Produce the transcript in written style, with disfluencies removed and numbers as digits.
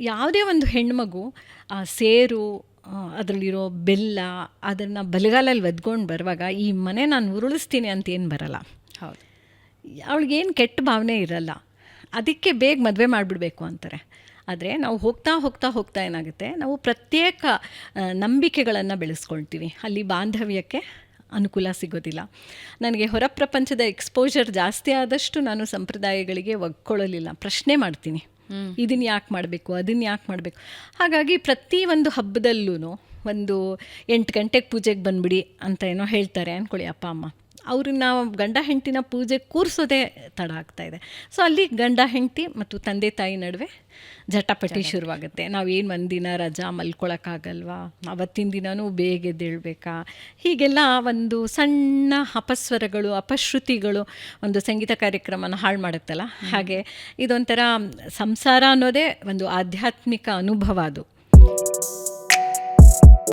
ಯಾವುದೇ ಒಂದು ಹೆಣ್ಮಗು ಸೇರು ಅದರಲ್ಲಿರೋ ಬೆಲ್ಲ ಅದನ್ನು ಬಲಗಾಲಲ್ಲಿ ಒದ್ಕೊಂಡು ಬರುವಾಗ ಈ ಮನೆ ನಾನು ಉರುಳಿಸ್ತೀನಿ ಅಂತೇನು ಬರಲ್ಲ. ಹೌದು, ಅವಳಿಗೇನು ಕೆಟ್ಟ ಭಾವನೆ ಇರಲ್ಲ. ಅದಕ್ಕೆ ಬೇಗ ಮದುವೆ ಮಾಡಿಬಿಡ್ಬೇಕು ಅಂತಾರೆ. ಆದರೆ ನಾವು ಹೋಗ್ತಾ ಹೋಗ್ತಾ ಹೋಗ್ತಾ ಏನಾಗುತ್ತೆ, ನಾವು ಪ್ರತ್ಯೇಕ ನಂಬಿಕೆಗಳನ್ನು ಬೆಳೆಸ್ಕೊಳ್ತೀವಿ. ಅಲ್ಲಿ ಬಾಂಧವ್ಯಕ್ಕೆ ಅನುಕೂಲ ಸಿಗೋದಿಲ್ಲ. ನನಗೆ ಹೊರ ಪ್ರಪಂಚದ ಎಕ್ಸ್ಪೋಜರ್ ಜಾಸ್ತಿ ಆದಷ್ಟು ನಾನು ಸಂಪ್ರದಾಯಗಳಿಗೆ ಒಗ್ಕೊಳ್ಳಲಿಲ್ಲ, ಪ್ರಶ್ನೆ ಮಾಡ್ತೀನಿ. ಇದನ್ನು ಯಾಕೆ ಮಾಡಬೇಕು, ಅದನ್ನು ಯಾಕೆ ಮಾಡಬೇಕು. ಹಾಗಾಗಿ ಪ್ರತಿ ಒಂದು ಹಬ್ಬದಲ್ಲೂ ಒಂದು 8 ಗಂಟೆಗೆ ಪೂಜೆಗೆ ಬಂದುಬಿಡಿ ಅಂತ ಏನೋ ಹೇಳ್ತಾರೆ ಅಂದ್ಕೊಳ್ಳಿ ಅಪ್ಪ ಅಮ್ಮ. ಅವ್ರನ್ನ ಗಂಡ ಹೆಂಡತಿನ ಪೂಜೆಗೆ ಕೂರಿಸೋದೇ ತಡ ಆಗ್ತಾಯಿದೆ. ಸೊ ಅಲ್ಲಿ ಗಂಡ ಹೆಂಡತಿ ಮತ್ತು ತಂದೆ ತಾಯಿ ನಡುವೆ ಜಟಾಪಟಿ ಶುರುವಾಗುತ್ತೆ. ನಾವೇನು ಒಂದಿನ ರಜಾ ಮಲ್ಕೊಳಕ್ಕಾಗಲ್ವಾ, ಅವತ್ತಿನ ದಿನವೂ ಬೇಗ ಎದ್ದೇಳಬೇಕಾ, ಹೀಗೆಲ್ಲ ಒಂದು ಸಣ್ಣ ಅಪಸ್ವರಗಳು ಅಪಶ್ರುತಿಗಳು ಒಂದು ಸಂಗೀತ ಕಾರ್ಯಕ್ರಮನ ಹಾಳು ಮಾಡುತ್ತಲ್ಲ. ಹಾಗೆ ಇದೊಂಥರ ಸಂಸಾರ ಅನ್ನೋದೇ ಒಂದು ಆಧ್ಯಾತ್ಮಿಕ ಅನುಭವ. ಅದು